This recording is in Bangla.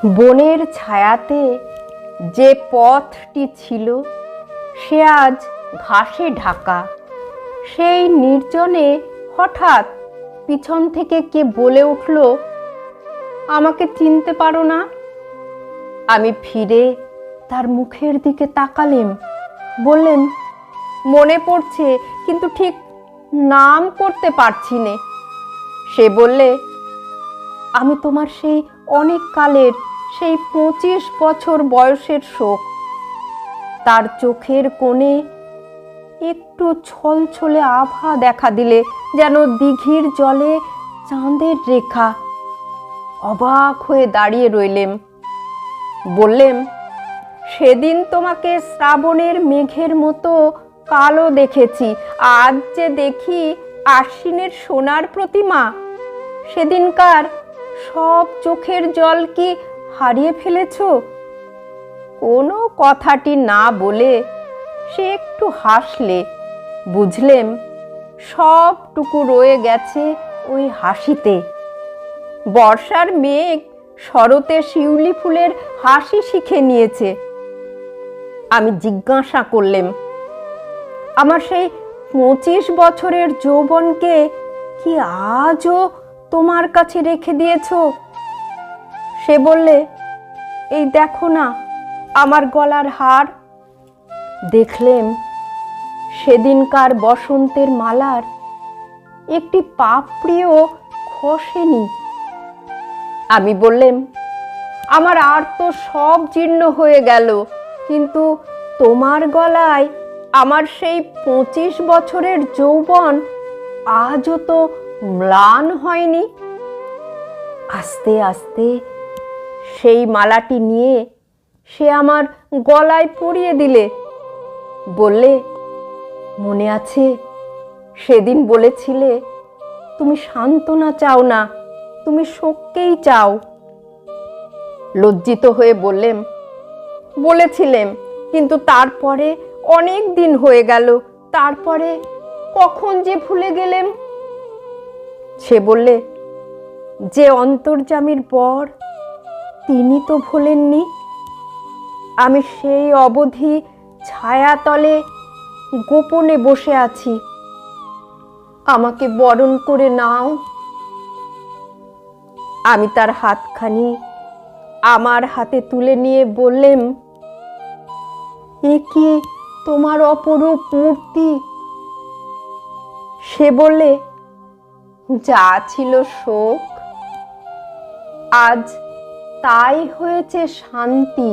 বনের ছায়াতে যে পথটি ছিল সে আজ ঘাসে ঢাকা। সেই নির্জনে হঠাৎ পিছন থেকে কে বলে উঠল, আমাকে চিনতে পারো না? আমি ফিরে তার মুখের দিকে তাকালেম, বললেম, মনে পড়ছে, কিন্তু ঠিক নাম করতে পারছি নে। সে বললে, আমি তোমার সেই অনেক কালের, সেই 25 বছর বয়সের শোক। তার চোখের কোণে একটু ছলছলে আভা দেখা দিলে, যেন দিঘির জলে চাঁদের রেখা। অবাক হয়ে দাঁড়িয়ে রইলেম। বললেম, সেদিন তোমাকে শ্রাবণের মেঘের মতো কালো দেখেছি, আজ যে দেখি আশ্বিনের সোনার প্রতিমা। সেদিনকার সব চোখের জল কি হারিয়ে ফেলেছ? কোনো কথাটি না বলে সে একটু হাসলে। বুঝলেম সবটুকু রয়ে গেছে ওই হাসিতে। বর্ষার মেঘ শরতে শিউলি ফুলের হাসি শিখে নিয়েছে। আমি জিজ্ঞাসা করলেম, আমার সেই 25 বছরের যৌবনকে কি আজও তোমার কাছে রেখে দিয়েছ? সে বললে, এই দেখো না আমার গলার হার। দেখলেম সেদিনকার বসন্তের মালার একটি পাপড়িও খসেনি। আমি বললেম, আমার আর তো সব জীর্ণ হয়ে গেল, কিন্তু তোমার গলায় আমার সেই 25 বছরের যৌবন আজও তো ম্লান হয়নি। আস্তে আস্তে সেই মালাটি নিয়ে সে আমার গলায় পরিয়ে দিলে। বললে, মনে আছে সেদিন বলেছিলে তুমি সান্ত্বনা চাও না, তুমি শোককেই চাও। লজ্জিত হয়ে বললেম, বলেছিলেম, কিন্তু তারপরে অনেক দিন হয়ে গেল, তারপরে কখন যে ভুলে গেলেম। সে বললে, যে অন্তর্যামীর বর তিনি তো ভোলেননি। আমি সেই অবধি ছায়াতলে গোপনে বসে আছি, আমাকে বরণ করে নাও। আমি তার হাতখানি আমার হাতে তুলে নিয়ে বললেম, এ কি তোমার অপরূপ মূর্তি? সে বললে, যা ছিল শোক আজ তাই হয়েছে শান্তি।